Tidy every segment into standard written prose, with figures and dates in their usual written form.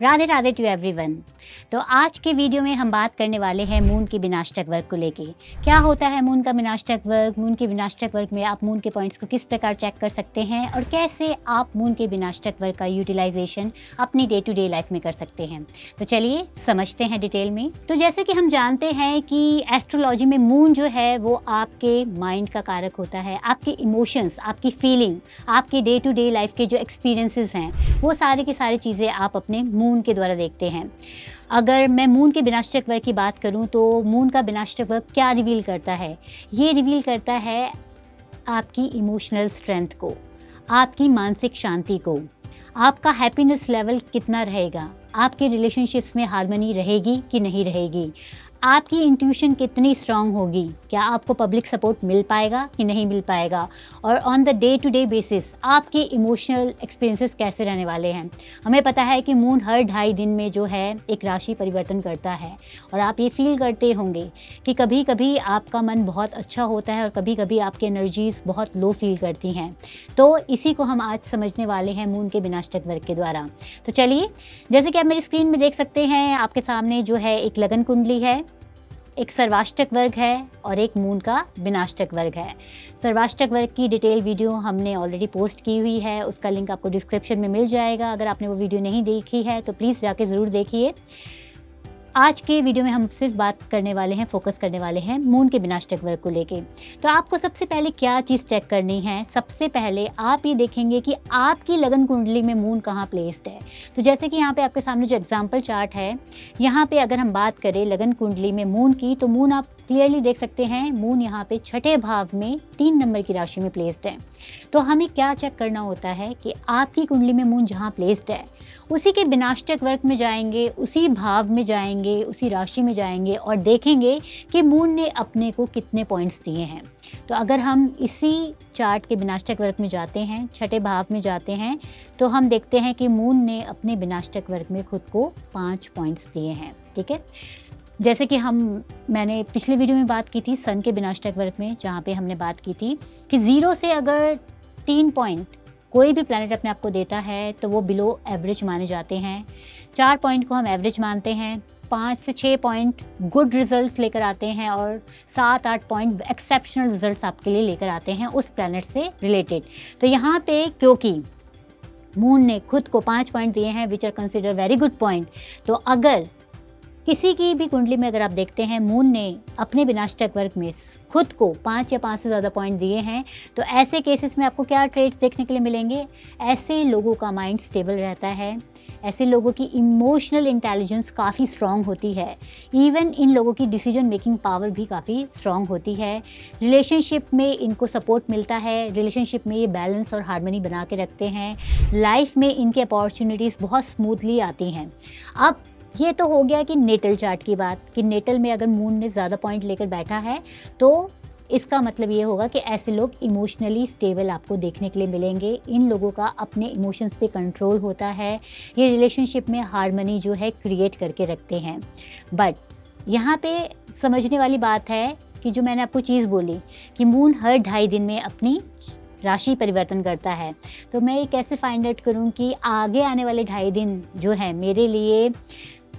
Radhe Radhe to everyone. तो आज के वीडियो में हम बात करने वाले हैं मून के विनाशक वर्ग को लेके। क्या होता है मून का विनाशक वर्ग, मून के विनाशक वर्ग में आप मून के पॉइंट्स को किस प्रकार चेक कर सकते हैं और कैसे आप मून के विनाशक वर्ग का यूटिलाइजेशन अपनी डे टू डे लाइफ में कर सकते हैं। तो चलिए समझते हैं डिटेल में। तो जैसे कि हम जानते हैं कि एस्ट्रोलॉजी में मून जो है वो आपके माइंड का कारक होता है, आपके इमोशंस, आपकी फीलिंग, आपके डे टू डे लाइफ के जो एक्सपीरियंसेस हैं वो सारी की सारी चीज़ें आप अपने मून के द्वारा देखते हैं। अगर मैं मून के विनाशक वर्ग की बात करूं तो मून का विनाशक वर्ग क्या रिवील करता है? ये रिवील करता है आपकी इमोशनल स्ट्रेंथ को, आपकी मानसिक शांति को, आपका हैप्पीनेस लेवल कितना रहेगा, आपके रिलेशनशिप्स में हार्मनी रहेगी कि नहीं रहेगी, आपकी इंट्यूशन कितनी स्ट्रांग होगी, क्या आपको पब्लिक सपोर्ट मिल पाएगा कि नहीं मिल पाएगा, और on the day to day basis आपके इमोशनल एक्सपीरियंसेस कैसे रहने वाले हैं। हमें पता है कि मून हर 2.5 दिन में जो है एक राशि परिवर्तन करता है और आप ये फील करते होंगे कि कभी कभी आपका मन बहुत अच्छा होता है और कभी कभी आपकी एनर्जीज़ बहुत लो फील करती हैं। तो इसी को हम आज समझने वाले हैं मून के विनाशक वर्ग के द्वारा। तो चलिए, जैसे कि आप मेरी स्क्रीन में देख सकते हैं, आपके सामने जो है एक लगन कुंडली है, एक सर्वाष्टक वर्ग है और एक मून का विनाशक वर्ग है। सर्वाष्टक वर्ग की डिटेल वीडियो हमने ऑलरेडी पोस्ट की हुई है, उसका लिंक आपको डिस्क्रिप्शन में मिल जाएगा। अगर आपने वो वीडियो नहीं देखी है तो प्लीज़ जाके ज़रूर देखिए। आज के वीडियो में हम सिर्फ बात करने वाले हैं, फोकस करने वाले हैं मून के विनाशक वर्ग को लेके। तो आपको सबसे पहले क्या चीज़ चेक करनी है? सबसे पहले आप ये देखेंगे कि आपकी लगन कुंडली में मून कहाँ प्लेस्ड है। तो जैसे कि यहाँ पे आपके सामने जो एग्जांपल चार्ट है, यहाँ पे अगर हम बात करें लगन कुंडली में मून की, तो मून आप क्लियरली देख सकते हैं, मून यहाँ पे 6ठे भाव में 3 नंबर की राशि में प्लेस्ड है। तो हमें क्या चेक करना होता है कि आपकी कुंडली में मून जहाँ प्लेस्ड है उसी के विनाशक वर्ग में जाएंगे, उसी भाव में जाएंगे, उसी राशि में जाएंगे और देखेंगे कि मून ने अपने को कितने पॉइंट्स दिए हैं। तो अगर हम इसी चार्ट के विनाशक वर्ग में जाते हैं, 6ठे भाव में जाते हैं, तो हम देखते हैं कि मून ने अपने विनाशक वर्ग में खुद को 5 पॉइंट्स दिए हैं। ठीक है, जैसे कि मैंने पिछले वीडियो में बात की थी सन के विनाशक वर्ग में, जहाँ पे हमने बात की थी कि 0 से अगर 3 पॉइंट कोई भी प्लैनेट अपने आप को देता है तो वो बिलो एवरेज माने जाते हैं। 4 पॉइंट को हम एवरेज मानते हैं, 5 से 6 पॉइंट गुड रिजल्ट्स लेकर आते हैं और 7-8 पॉइंट एक्सेप्शनल रिजल्ट्स आपके लिए लेकर आते हैं उस प्लैनेट से रिलेटेड। तो यहाँ पे क्योंकि मून ने खुद को 5 पॉइंट दिए हैं which are consider very good point, तो अगर किसी की भी कुंडली में अगर आप देखते हैं मून ने अपने विनाशक वर्ग में खुद को 5 या 5 से ज़्यादा पॉइंट दिए हैं, तो ऐसे केसेस में आपको क्या ट्रेड्स देखने के लिए मिलेंगे? ऐसे लोगों का माइंड स्टेबल रहता है, ऐसे लोगों की इमोशनल इंटेलिजेंस काफ़ी स्ट्रॉन्ग होती है, इवन इन लोगों की डिसीजन मेकिंग पावर भी काफ़ी स्ट्रॉन्ग होती है, रिलेशनशिप में इनको सपोर्ट मिलता है, रिलेशनशिप में ये बैलेंस और हार्मनी बना के रखते हैं, लाइफ में इनके अपॉर्चुनिटीज़ बहुत स्मूथली आती हैं। अब ये तो हो गया कि नेटल चार्ट की बात, कि नेटल में अगर मून ने ज़्यादा पॉइंट लेकर बैठा है तो इसका मतलब ये होगा कि ऐसे लोग इमोशनली स्टेबल आपको देखने के लिए मिलेंगे। इन लोगों का अपने इमोशंस पे कंट्रोल होता है, ये रिलेशनशिप में हार्मनी जो है क्रिएट करके रखते हैं। बट यहाँ पे समझने वाली बात है कि जो मैंने आपको चीज़ बोली कि मून हर 2.5 दिन में अपनी राशि परिवर्तन करता है, तो मैं ये कैसे फाइंड आउट करूँ कि आगे आने वाले 2.5 दिन जो है मेरे लिए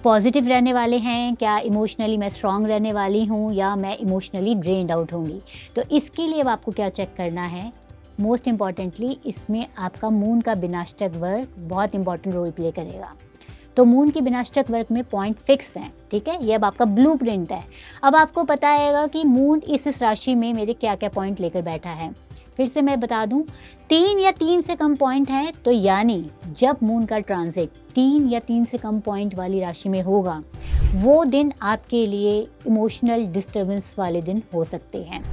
पॉजिटिव रहने वाले हैं, क्या इमोशनली मैं स्ट्रांग रहने वाली हूँ या मैं इमोशनली ड्रेन्ड आउट होंगी। तो इसके लिए अब आपको क्या चेक करना है? मोस्ट इम्पॉर्टेंटली इसमें आपका मून का विनाशक वर्ग बहुत इंपॉर्टेंट रोल प्ले करेगा। तो मून के विनाशक वर्ग में पॉइंट फिक्स हैं, ठीक है, ये अब आपका ब्लूप्रिंट है। अब आपको पता है कि मून इस राशि में मेरे क्या क्या पॉइंट लेकर बैठा है। फिर से मैं बता दूं, 3 या 3 से कम पॉइंट है, तो यानी जब मून का ट्रांजिट 3 या 3 से कम पॉइंट वाली राशि में होगा, वो दिन आपके लिए इमोशनल डिस्टर्बेंस वाले दिन हो सकते हैं।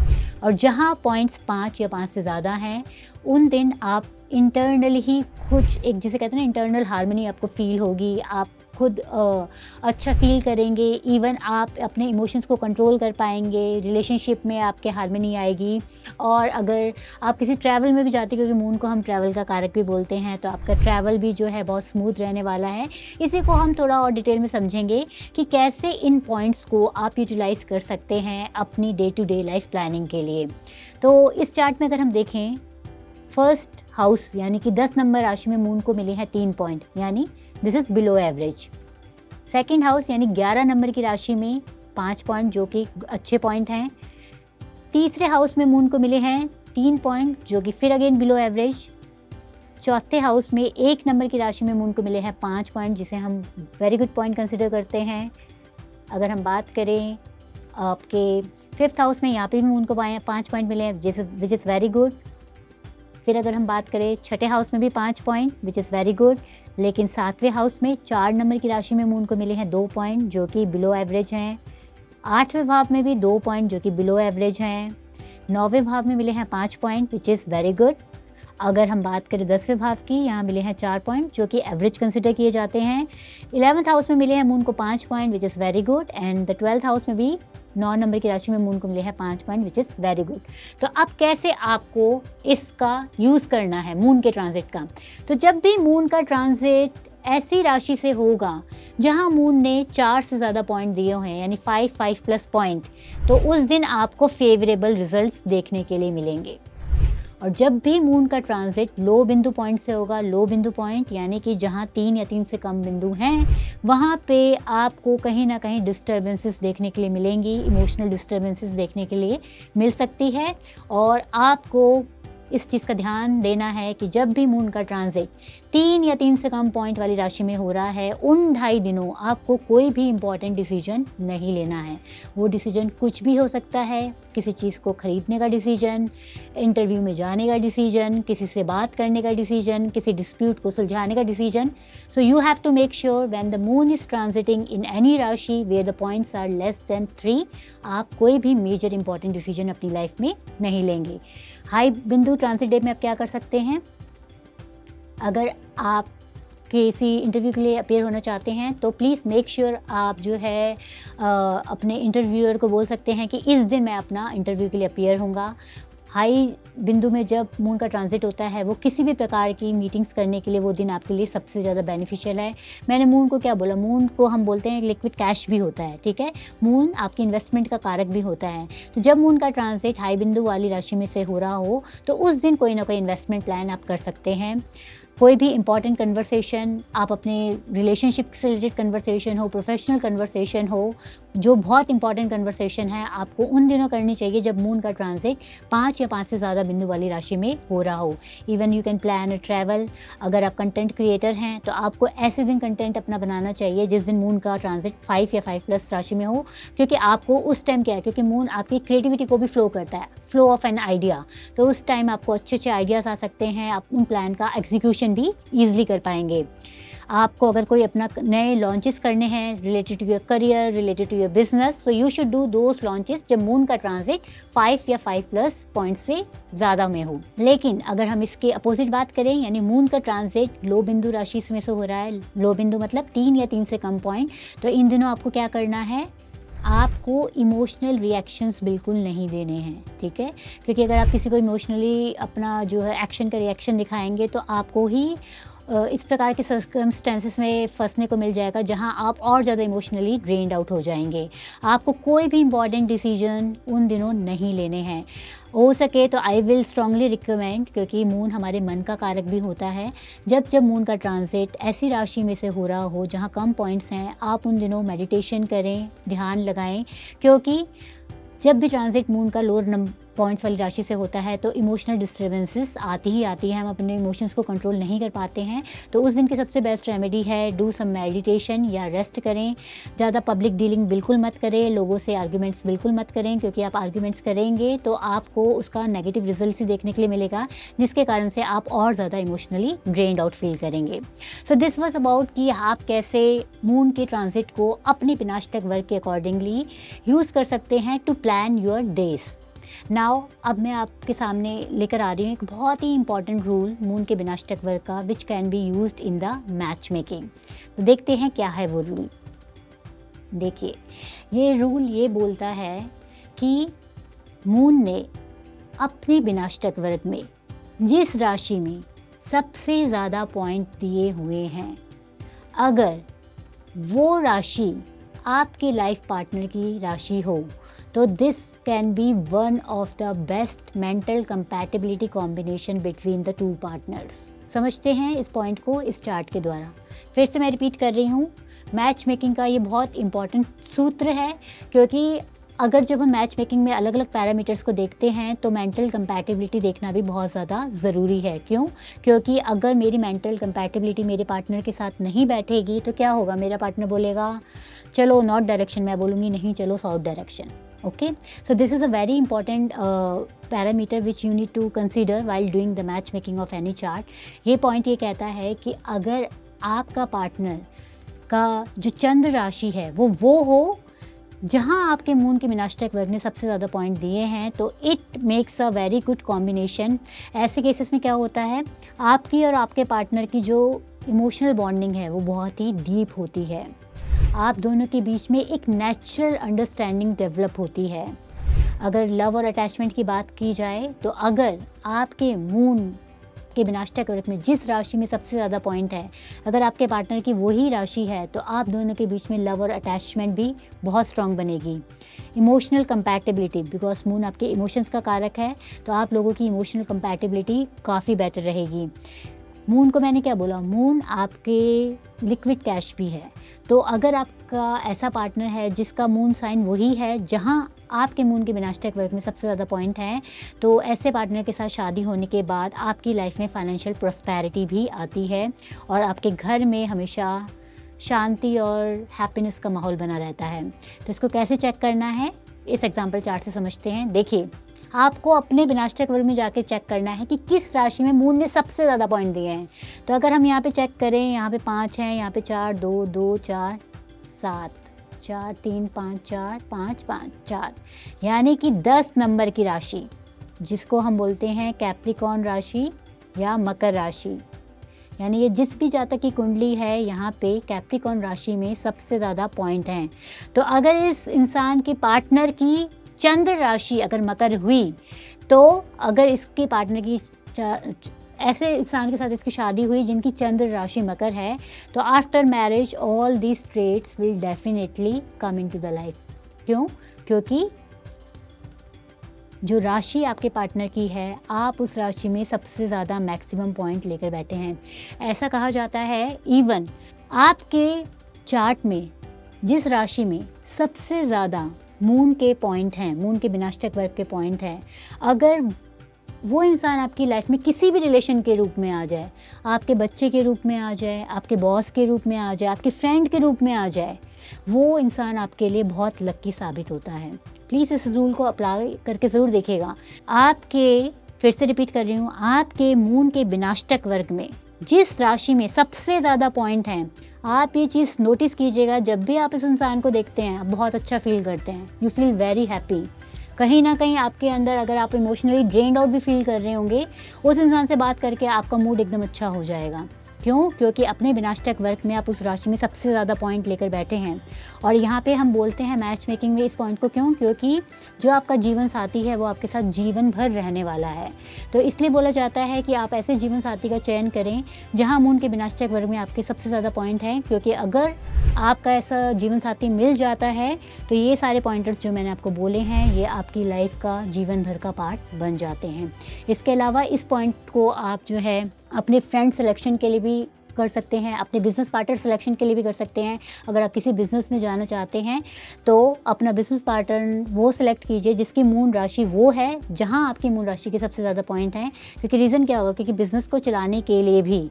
और जहाँ पॉइंट्स 5 या 5 से ज़्यादा हैं, उन दिन आप इंटरनली ही कुछ एक जिसे कहते हैं ना इंटरनल हार्मनी आपको फील होगी, आप खुद अच्छा फील करेंगे, इवन आप अपने इमोशंस को कंट्रोल कर पाएंगे, रिलेशनशिप में आपके हार्मनी आएगी। और अगर आप किसी ट्रैवल में भी जाते हैं, क्योंकि मून को हम ट्रैवल का कारक भी बोलते हैं, तो आपका ट्रैवल भी जो है बहुत स्मूथ रहने वाला है। इसी को हम थोड़ा और डिटेल में समझेंगे कि कैसे इन पॉइंट्स को आप यूटिलाइज़ कर सकते हैं अपनी day to day life planning के लिए। तो इस चार्ट में अगर हम देखें, फर्स्ट हाउस यानी कि 10 नंबर राशि में मून को मिले हैं 3 पॉइंट, यानी this is below average. Second house यानी 11 नंबर की राशि में 5 पॉइंट, जो कि अच्छे पॉइंट हैं। तीसरे हाउस में मून को मिले हैं 3 पॉइंट, जो कि फिर अगेन बिलो एवरेज। चौथे हाउस में 1 नंबर की राशि में मून को मिले हैं 5 पॉइंट, जिसे हम वेरी गुड पॉइंट कंसिडर करते हैं। अगर हम बात करें आपके फिफ्थ हाउस में, यहाँ पे भी मून को 5 पॉइंट मिले हैं, विच इज़ वेरी गुड। फिर अगर हम बात करें छठे हाउस में भी 5 point, which is very good. लेकिन सातवें हाउस में 4 नंबर की राशि में मून को मिले हैं 2 पॉइंट, जो कि बिलो एवरेज हैं। आठवें भाव में भी 2 पॉइंट, जो कि बिलो एवरेज हैं। 9वें भाव में मिले हैं 5 point, which is very good. अगर हम बात करें 10वें भाव की, यहाँ मिले हैं 4 पॉइंट, जो कि एवरेज कंसिडर किए जाते हैं। 11th हाउस में मिले हैं मून को 5 point, which is very good. And the 12th house में भी 9 नंबर की राशि में मून को मिले हैं 5 point, which is very good. तो अब कैसे आपको इसका यूज़ करना है मून के ट्रांजिट का? तो जब भी मून का ट्रांजिट ऐसी राशि से होगा जहां मून ने 4 से ज़्यादा पॉइंट दिए हुए हैं, यानी 5 प्लस पॉइंट, तो उस दिन आपको फेवरेबल रिजल्ट्स देखने के लिए मिलेंगे। और जब भी मून का ट्रांजिट लो बिंदु पॉइंट से होगा, लो बिंदु पॉइंट यानी कि जहाँ 3 या 3 से कम बिंदु हैं, वहाँ पे आपको कहीं ना कहीं डिस्टर्बेंसेस देखने के लिए मिलेंगी, इमोशनल डिस्टर्बेंसेस देखने के लिए मिल सकती है। और आपको इस चीज़ का ध्यान देना है कि जब भी मून का ट्रांजिट 3 या 3 से कम पॉइंट वाली राशि में हो रहा है, उन 2.5 दिनों आपको कोई भी इम्पॉर्टेंट डिसीजन नहीं लेना है। वो डिसीजन कुछ भी हो सकता है, किसी चीज़ को खरीदने का डिसीजन, इंटरव्यू में जाने का डिसीजन, किसी से बात करने का डिसीजन, किसी डिस्प्यूट को सुलझाने का decision. So you have to make sure when the moon is transiting in any rashi where the points are less than 3, आप कोई भी मेजर इंपॉर्टेंट डिसीजन अपनी लाइफ में नहीं लेंगे। हाई बिंदु ट्रांजिट डे में आप क्या कर सकते हैं? अगर आप किसी इंटरव्यू के लिए अपीयर होना चाहते हैं, तो प्लीज़ मेक श्योर आप जो है अपने इंटरव्यूअर को बोल सकते हैं कि इस दिन मैं अपना इंटरव्यू के लिए अपीयर होऊंगा। हाई बिंदु में जब मून का ट्रांजिट होता है, वो किसी भी प्रकार की मीटिंग्स करने के लिए वो दिन आपके लिए सबसे ज़्यादा बेनिफिशियल है। मैंने मून को क्या बोला? मून को हम बोलते हैं लिक्विड कैश भी होता है, ठीक है। मून आपकी इन्वेस्टमेंट का कारक भी होता है। तो जब मून का ट्रांजिट हाई बिंदु वाली राशि में से हो रहा हो, तो उस दिन कोई ना कोई इन्वेस्टमेंट प्लान आप कर सकते हैं। कोई भी इंपॉर्टेंट कन्वर्सेशन, आप अपने रिलेशनशिप से रिलेटेड कन्वर्सेशन हो, प्रोफेशनल कन्वर्सेशन हो, जो बहुत इंपॉर्टेंट कन्वर्सेशन है, आपको उन दिनों करनी चाहिए जब मून का ट्रांजिट 5 या 5 से ज़्यादा बिंदु वाली राशि में हो रहा हो। Even you can plan a travel. अगर आप कंटेंट क्रिएटर हैं, तो आपको ऐसे दिन कंटेंट अपना बनाना चाहिए जिस दिन मून का ट्रांजिट 5 या 5 प्लस राशि में हो, क्योंकि आपको उस टाइम क्या है, क्योंकि मून आपकी क्रिएटिविटी को भी फ्लो करता है, फ्लो ऑफ एन आइडिया। तो उस टाइम आपको अच्छे अच्छे आइडियाज़ आ सकते हैं, आप उन प्लान का एग्जीक्यूशन भी ईजिली कर पाएंगे। आपको अगर कोई अपना नए लॉन्चेस करने हैं related to your career, related to your business, so you should do those launches जब मून का ट्रांजिट 5 या 5 प्लस पॉइंट से ज़्यादा में हो। लेकिन अगर हम इसके अपोजिट बात करें, यानी मून का ट्रांजिट लो बिंदु राशि में से हो रहा है, लो बिंदु मतलब 3 या 3 से कम पॉइंट, तो इन दिनों आपको क्या करना है? आपको इमोशनल रिएक्शंस बिल्कुल नहीं देने हैं, ठीक है। क्योंकि अगर आप किसी को इमोशनली अपना जो है एक्शन का रिएक्शन दिखाएंगे, तो आपको ही इस प्रकार के सर्कमस्टेंसेस में फंसने को मिल जाएगा जहां आप और ज़्यादा इमोशनली ड्रेन्ड आउट हो जाएंगे। आपको कोई भी इम्पॉर्टेंट डिसीजन उन दिनों नहीं लेने हैं। हो सके तो आई विल स्ट्रांगली रिकमेंड, क्योंकि मून हमारे मन का कारक भी होता है, जब मून का ट्रांजिट ऐसी राशि में से हो रहा हो जहां कम पॉइंट्स हैं, आप उन दिनों मेडिटेशन करें, ध्यान लगाएं। क्योंकि जब भी ट्रांजिट मून का लोअर पॉइंट्स वाली राशि से होता है, तो इमोशनल डिस्टर्बेंसेस आती ही आती है, हम अपने इमोशंस को कंट्रोल नहीं कर पाते हैं। तो उस दिन की सबसे बेस्ट रेमेडी है डू सम मेडिटेशन या रेस्ट करें। ज़्यादा पब्लिक डीलिंग बिल्कुल मत करें, लोगों से आर्ग्यूमेंट्स बिल्कुल मत करें, क्योंकि आप आर्ग्यूमेंट्स करेंगे तो आपको उसका नेगेटिव रिजल्ट ही देखने के लिए मिलेगा, जिसके कारण से आप और ज़्यादा इमोशनली ड्रेन्ड आउट फील करेंगे। सो दिस वॉज अबाउट कि आप कैसे मून के ट्रांजिट को अपने विनाशक वर्ग के अकॉर्डिंगली यूज़ कर सकते हैं to plan your days. Now अब मैं आपके सामने लेकर आ रही हूँ एक बहुत ही इंपॉर्टेंट रूल मून के विनाशक वर्ग का, which can be used in the match making. तो देखते हैं क्या है वो रूल। देखिए, ये रूल ये बोलता है कि मून ने अपने विनाशक वर्ग में जिस राशि में सबसे ज़्यादा पॉइंट दिए हुए हैं, अगर वो राशि आपके लाइफ पार्टनर की राशि हो तो this can be one of the best mental compatibility combination between the two partners. समझते हैं इस पॉइंट को इस चार्ट के द्वारा। फिर से मैं रिपीट कर रही हूँ, मैच मेकिंग का ये बहुत इंपॉर्टेंट सूत्र है, क्योंकि अगर जब हम मैच मेकिंग में अलग अलग पैरामीटर्स को देखते हैं तो मेंटल कंपैटिबिलिटी देखना भी बहुत ज़्यादा ज़रूरी है। क्यों? क्योंकि अगर मेरी मेंटल कंपैटिबिलिटी मेरे पार्टनर के साथ नहीं बैठेगी तो क्या होगा, मेरा पार्टनर बोलेगा चलो नॉर्थ डायरेक्शन, मैं बोलूँगी नहीं चलो south direction. Okay, so this is a very important parameter which you need to consider while doing the match making of any chart. ये पॉइंट ये कहता है कि अगर आपका पार्टनर का जो चंद्र राशि है वो हो जहाँ आपके मून के विनाशक वर्ग ने सबसे ज़्यादा पॉइंट दिए हैं, तो it makes a very good combination. ऐसे केसेस में क्या होता है, आपकी और आपके पार्टनर की जो इमोशनल बॉन्डिंग है वो बहुत ही डीप होती है। आप दोनों के बीच में एक नेचुरल अंडरस्टैंडिंग डेवलप होती है। अगर लव और अटैचमेंट की बात की जाए तो अगर आपके मून के विनाशक वर्ग में जिस राशि में सबसे ज़्यादा पॉइंट है, अगर आपके पार्टनर की वही राशि है तो आप दोनों के बीच में लव और अटैचमेंट भी बहुत स्ट्रॉन्ग बनेगी। इमोशनल कंपैटिबिलिटी, बिकॉज मून आपके इमोशंस का कारक है, तो आप लोगों की इमोशनल कंपैटिबिलिटी काफ़ी बेटर रहेगी। मून को मैंने क्या बोला, मून आपके लिक्विड कैश भी है। तो अगर आपका ऐसा पार्टनर है जिसका मून साइन वही है जहां आपके मून के विनाशक वर्ग में सबसे ज़्यादा पॉइंट है, तो ऐसे पार्टनर के साथ शादी होने के बाद आपकी लाइफ में फाइनेंशियल प्रॉस्पेरिटी भी आती है और आपके घर में हमेशा शांति और हैप्पीनेस का माहौल बना रहता है। तो इसको कैसे चेक करना है, इस एग्जाम्पल चार्ट से समझते हैं। देखिए, आपको अपने विनाशक वर्ग में जाके चेक करना है कि किस राशि में मून ने सबसे ज़्यादा पॉइंट दिए हैं। तो अगर हम यहाँ पे चेक करें, यहाँ पे 5 हैं, यहाँ पे 4, 2, 2, 4, 7, 4, 3, 5, 4, 5, 5, 4, यानी कि 10 नंबर की राशि, जिसको हम बोलते हैं कैप्रिकॉर्न राशि या मकर राशि, यानी ये जिस भी जातक की कुंडली है यहाँ पे कैप्रिकॉर्न राशि में सबसे ज़्यादा पॉइंट हैं। तो अगर इस इंसान के पार्टनर की चंद्र राशि अगर मकर हुई, तो अगर इसके पार्टनर की ऐसे इंसान के साथ इसकी शादी हुई जिनकी चंद्र राशि मकर है, तो after marriage all these traits will definitely come into the life. क्यों? क्योंकि जो राशि आपके पार्टनर की है, आप उस राशि में सबसे ज़्यादा मैक्सिमम पॉइंट लेकर बैठे हैं। ऐसा कहा जाता है इवन आपके चार्ट में जिस राशि में सबसे ज़्यादा मून के पॉइंट हैं, मून के विनाशक वर्ग के पॉइंट हैं, अगर वो इंसान आपकी लाइफ में किसी भी रिलेशन के रूप में आ जाए, आपके बच्चे के रूप में आ जाए, आपके बॉस के रूप में आ जाए, आपके फ्रेंड के रूप में आ जाए, वो इंसान आपके लिए बहुत लकी साबित होता है। प्लीज़ इस रूल को अप्लाई करके ज़रूर देखिएगा। आपके, फिर से रिपीट कर रही हूँ, आपके मून के विनाशक वर्ग में जिस राशि में सबसे ज़्यादा पॉइंट हैं, आप ये चीज़ नोटिस कीजिएगा, जब भी आप इस इंसान को देखते हैं आप बहुत अच्छा फील करते हैं, यू फील वेरी हैप्पी। कहीं ना कहीं आपके अंदर, अगर आप इमोशनली ड्रेन्ड आउट भी फील कर रहे होंगे, उस इंसान से बात करके आपका मूड एकदम अच्छा हो जाएगा। क्यों? क्योंकि अपने विनाशक वर्ग में आप उस राशि में सबसे ज़्यादा पॉइंट लेकर बैठे हैं। और यहाँ पे हम बोलते हैं मैच मेकिंग में इस पॉइंट को, क्यों? क्योंकि जो आपका जीवन साथी है वो आपके साथ जीवन भर रहने वाला है। तो इसलिए बोला जाता है कि आप ऐसे जीवन साथी का चयन करें जहाँ मून के विनाशक वर्ग में आपके सबसे ज़्यादा पॉइंट हैं, क्योंकि अगर आपका ऐसा जीवन साथी मिल जाता है तो ये सारे पॉइंटर्स जो मैंने आपको बोले हैं ये आपकी लाइफ का जीवन भर का पार्ट बन जाते हैं। इसके अलावा इस पॉइंट को आप जो है अपने फ्रेंड सिलेक्शन के लिए भी कर सकते हैं, अपने बिज़नेस पार्टनर सिलेक्शन के लिए भी कर सकते हैं। अगर आप किसी बिज़नेस में जाना चाहते हैं तो अपना बिज़नेस पार्टनर वो सिलेक्ट कीजिए जिसकी मून राशि वो है जहां आपकी मून राशि के सबसे ज़्यादा पॉइंट हैं। क्योंकि रीज़न क्या होगा, क्योंकि बिज़नेस को चलाने के लिए भी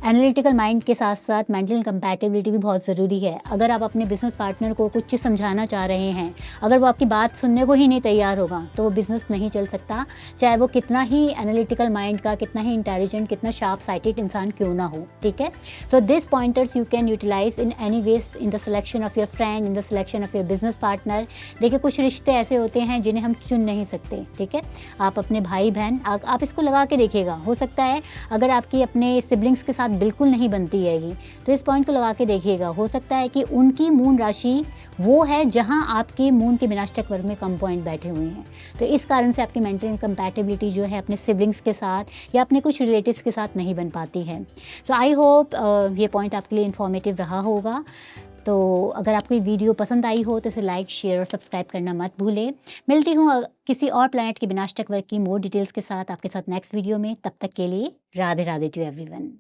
एनालिटिकल माइंड के साथ साथ मेंटल कंपैटिबिलिटी भी बहुत ज़रूरी है। अगर आप अपने बिज़नेस पार्टनर को कुछ चीज़ समझाना चाह रहे हैं, अगर वो आपकी बात सुनने को ही नहीं तैयार होगा, तो वो बिज़नेस नहीं चल सकता, चाहे वो कितना ही एनालिटिकल माइंड का, कितना ही इंटेलिजेंट, कितना शार्प साइटेड इंसान क्यों ना हो, ठीक है? So this pointers you can utilise in any ways in the selection of your friend, in the selection of your business partner. देखिए, कुछ रिश्ते ऐसे होते हैं जिन्हें हम चुन नहीं सकते, ठीक है? आप अपने भाई-बहन आप इसको लगा के देखिएगा, हो सकता है अगर आपकी अपने सिबलिंग्स के साथ बिल्कुल नहीं बनती हैगी, तो इस पॉइंट को लगा के देखिएगा, हो सकता है कि उनकी मून राशि वो है जहां आपके मून के विनाशक वर्ग में कम पॉइंट बैठे हुए हैं। तो इस कारण से आपकी मेंटल कंपैटिबिलिटी जो है अपने सिबलिंग्स के साथ या अपने कुछ रिलेटिव्स के साथ नहीं बन पाती है। सो आई होप ये पॉइंट आपके लिए इन्फॉर्मेटिव रहा होगा। तो अगर आपको ये वीडियो पसंद आई हो तो इसे लाइक, शेयर और सब्सक्राइब करना मत भूलें। मिलती हूँ किसी और प्लैनेट के विनाशक वर्ग की मोर डिटेल्स के साथ आपके साथ नेक्स्ट वीडियो में। तब तक के लिए राधे राधे टू एवरीवन।